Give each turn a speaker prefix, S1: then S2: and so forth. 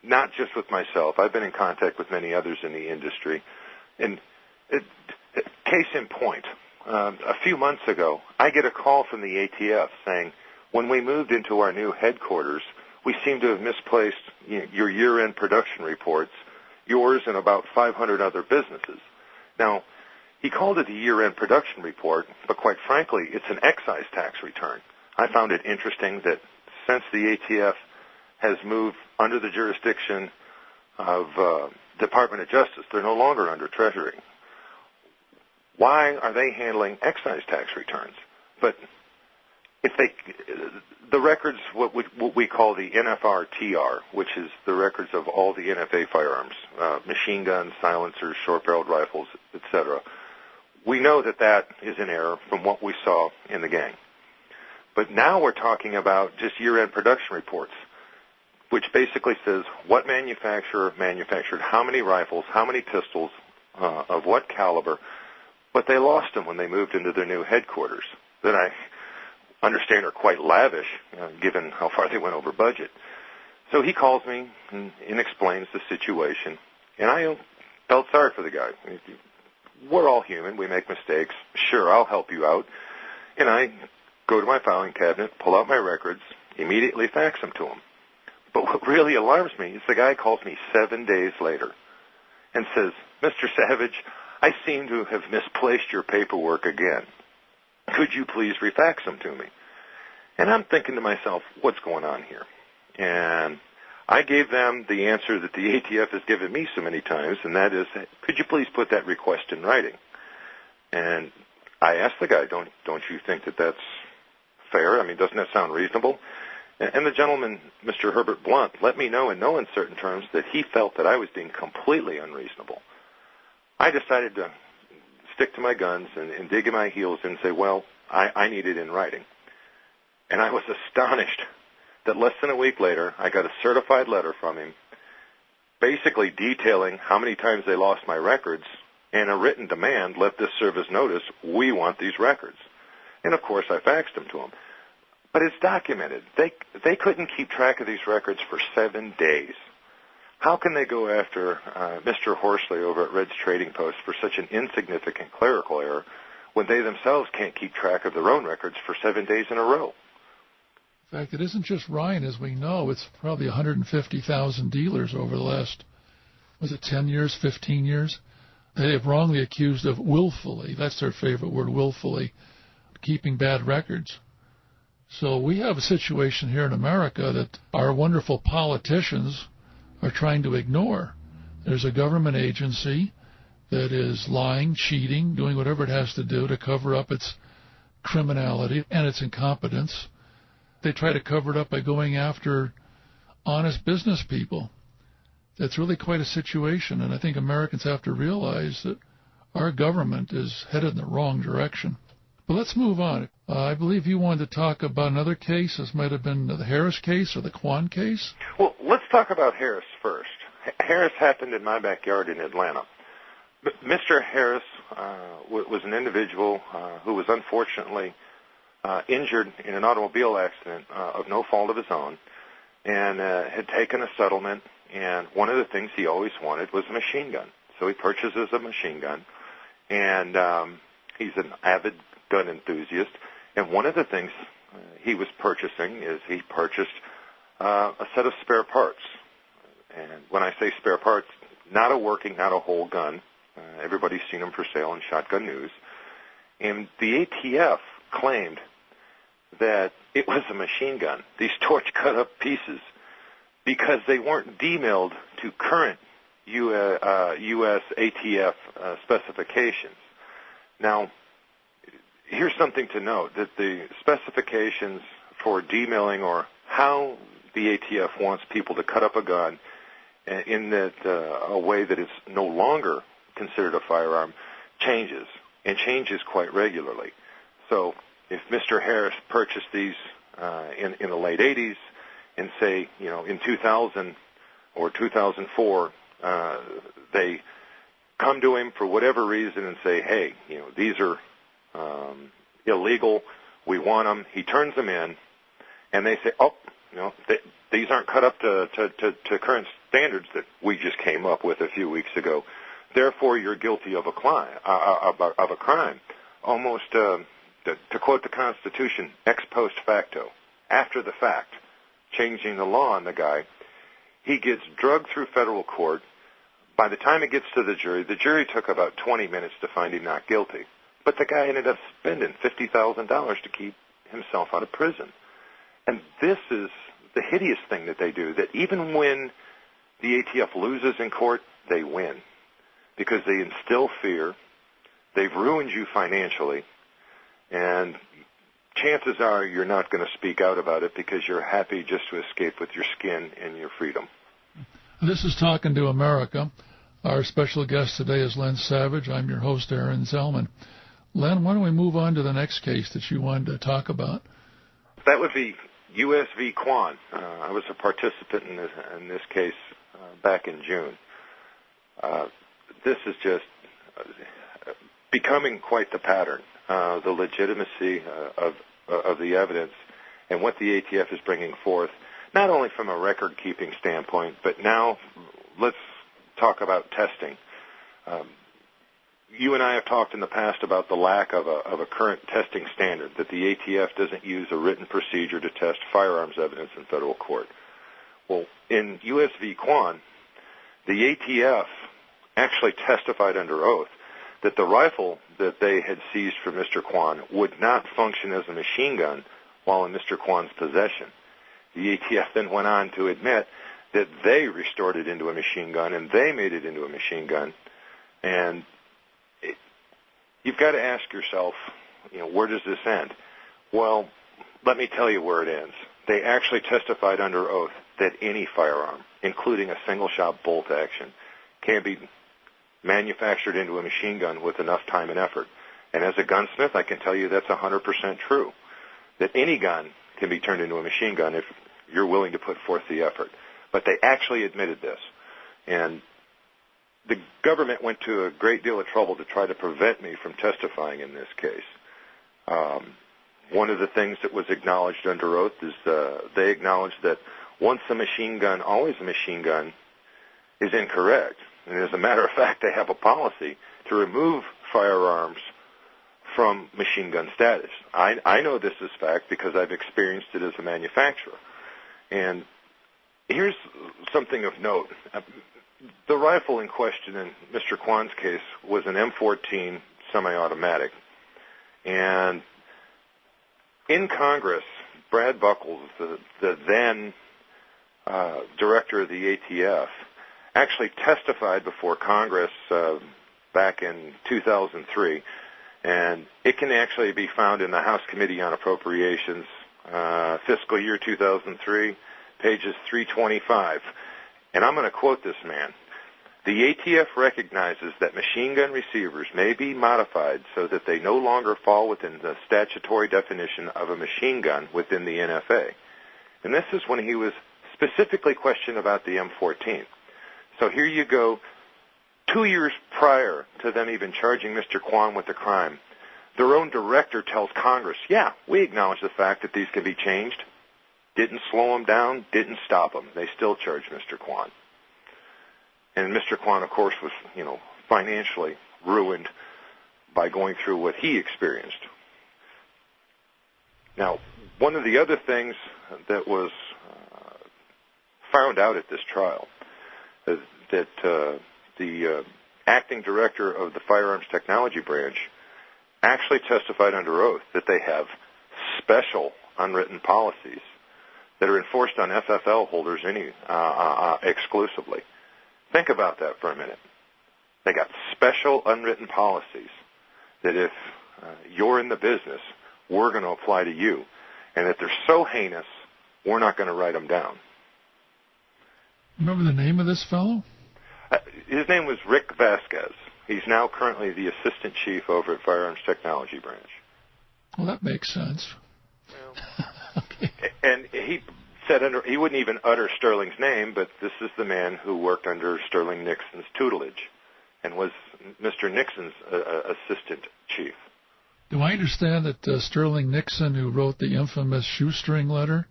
S1: not just with myself. I've been in contact with many others in the industry. And case in point, a few months ago, I get a call from the ATF saying, when we moved into our new headquarters, we seem to have misplaced your year-end production reports, yours and about 500 other businesses. Now, he called it a year-end production report, but quite frankly, it's an excise tax return. I found it interesting that since the ATF has moved under the jurisdiction of Department of Justice, they're no longer under Treasury. Why are they handling excise tax returns? But if the records, what we call the NFR-TR, which is the records of all the NFA firearms, machine guns, silencers, short-barreled rifles, etc., we know that that is an error from what we saw in the gang. But now we're talking about just year-end production reports, which basically says what manufacturer manufactured how many rifles, how many pistols, of what caliber, but they lost them when they moved into their new headquarters that I understand are quite lavish, given how far they went over budget. So he calls me and explains the situation, and I felt sorry for the guy. We're all human. We make mistakes. Sure, I'll help you out. And I go to my filing cabinet, pull out my records, immediately fax them to him. But what really alarms me is the guy calls me 7 days later and says, Mr. Savage, I seem to have misplaced your paperwork again. Could you please refax them to me? And I'm thinking to myself, what's going on here? And I gave them the answer that the ATF has given me so many times, and that is, could you please put that request in writing? And I asked the guy, don't you think that that's fair? I mean, doesn't that sound reasonable? And the gentleman, Mr. Herbert Blunt, let me know in no uncertain terms that he felt that I was being completely unreasonable. I decided to stick to my guns and dig in my heels and say, well, I need it in writing. And I was astonished that less than a week later, I got a certified letter from him basically detailing how many times they lost my records and a written demand, let this serve as notice, we want these records. And, of course, I faxed them to him. But it's documented. They couldn't keep track of these records for 7 days. How can they go after Mr. Horsley over at Red's Trading Post for such an insignificant clerical error when they themselves can't keep track of their own records for 7 days in a row?
S2: In fact, it isn't just Ryan, as we know. It's probably 150,000 dealers over the last, 10 years, 15 years? They have wrongly accused of willfully, that's their favorite word, willfully, keeping bad records. So we have a situation here in America that our wonderful politicians are trying to ignore. There's a government agency that is lying, cheating, doing whatever it has to do to cover up its criminality and its incompetence. They try to cover it up by going after honest business people. That's really quite a situation, and I think Americans have to realize that our government is headed in the wrong direction. But let's move on. I believe you wanted to talk about another case. This might have been the Harris case or the Kwan case.
S1: Well, let's talk about Harris first. Harris happened in my backyard in Atlanta. Mr. Harris was an individual who was unfortunately injured in an automobile accident of no fault of his own, and had taken a settlement, and one of the things he always wanted was a machine gun. So he purchases a machine gun, and he's an avid gun enthusiast, and one of the things he was purchasing is he purchased a set of spare parts. And when I say spare parts, not a working, not a whole gun. Everybody's seen them for sale in Shotgun News. And the ATF claimed that it was a machine gun, these torch-cut-up pieces, because they weren't demilled to current U.S. ATF specifications. Now, here's something to note, that the specifications for demilling, or how the ATF wants people to cut up a gun in that a way that is no longer considered a firearm, changes, and changes quite regularly. So if Mr. Harris purchased these in the late 80s, and say, in 2000 or 2004, they come to him for whatever reason and say, hey, these are illegal, we want them. He turns them in, and they say, these aren't cut up to current standards that we just came up with a few weeks ago. Therefore, you're guilty of a crime. Almost, to quote the Constitution, ex post facto, after the fact, changing the law on the guy. He gets drugged through federal court. By the time it gets to the jury took about 20 minutes to find him not guilty. But the guy ended up spending $50,000 to keep himself out of prison. And this is the hideous thing that they do, that even when the ATF loses in court, they win. Because they instill fear, they've ruined you financially, and chances are you're not going to speak out about it because you're happy just to escape with your skin and your freedom.
S2: This is Talking to America. Our special guest today is Len Savage. I'm your host, Aaron Zelman. Len, why don't we move on to the next case that you wanted to talk about?
S1: That would be U.S. v. Quan. I was a participant in this case back in June. This is just becoming quite the pattern, the legitimacy of the evidence and what the ATF is bringing forth, not only from a record-keeping standpoint, but now let's talk about testing. You and I have talked in the past about the lack of a current testing standard, that the ATF doesn't use a written procedure to test firearms evidence in federal court. Well, in U.S. v. Quan, the ATF actually testified under oath that the rifle that they had seized from Mr. Quan would not function as a machine gun while in Mr. Quan's possession. The ATF then went on to admit that they restored it into a machine gun and they made it into a machine gun. And you've got to ask yourself, where does this end? Well, let me tell you where it ends. They actually testified under oath that any firearm, including a single-shot bolt action, can be manufactured into a machine gun with enough time and effort. And as a gunsmith, I can tell you that's 100% true, that any gun can be turned into a machine gun if you're willing to put forth the effort. But they actually admitted this. And the government went to a great deal of trouble to try to prevent me from testifying in this case. One of the things that was acknowledged under oath is they acknowledged that once a machine gun, always a machine gun, is incorrect. And as a matter of fact, they have a policy to remove firearms from machine gun status. I know this is fact because I've experienced it as a manufacturer. And here's something of note. The rifle in question in Mr. Quan's case was an M14 semi-automatic. And in Congress, Brad Buckles, the then director of the ATF, actually testified before Congress back in 2003, and it can actually be found in the House Committee on Appropriations, fiscal year 2003, pages 325. And I'm going to quote this man. The ATF recognizes that machine gun receivers may be modified so that they no longer fall within the statutory definition of a machine gun within the NFA. And this is when he was specifically questioned about the M14. So here you go, 2 years prior to them even charging Mr. Quan with the crime, their own director tells Congress, yeah, we acknowledge the fact that these can be changed. Didn't slow them down, didn't stop them. They still charged Mr. Quan. And Mr. Quan, of course, was, financially ruined by going through what he experienced. Now, one of the other things that was found out at this trial is that the acting director of the Firearms Technology Branch actually testified under oath that they have special unwritten policies that are enforced on FFL holders exclusively. Think about that for a minute. They got special unwritten policies that if you're in the business, we're going to apply to you, and that they're so heinous, we're not going to write them down.
S2: Remember the name of this fellow?
S1: His name was Rick Vasquez. He's now currently the assistant chief over at Firearms Technology Branch.
S2: Well, that makes sense.
S1: Well,
S2: okay.
S1: And he said he wouldn't even utter Sterling's name, but this is the man who worked under Sterling Nixon's tutelage and was Mr. Nixon's assistant chief.
S2: Do I understand that Sterling Nixon, who wrote the infamous shoestring letter,